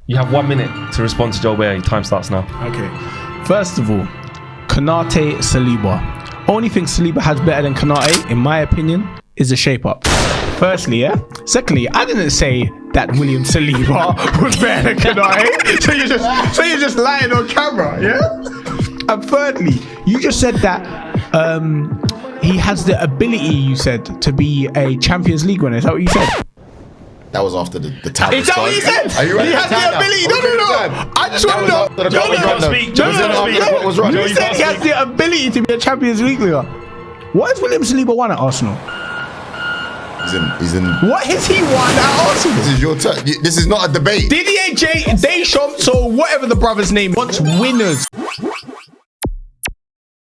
You have 1 minute to respond to Joel Bear. Your time starts now. Okay. First of all, Konate, Saliba. Only thing Saliba has better than Konate, in my opinion, is the shape up. Firstly, yeah. Secondly, I didn't say that William Saliba was better than Konate. So you're just lying on camera, yeah. And thirdly, you just said that he has the ability, you said, to be a Champions League winner. Is that what you said? That was after the time. Is that what you said? Are you ready? He has the ability. No. I just want to know. You can't speak. Joel, you can't speak. What was wrong? You said he has the ability to be a Champions League winner. What has William Saliba won at Arsenal? He's in. What has he won at Arsenal? This is your turn. This is not a debate. Deschamps or whatever the brother's name wants winners.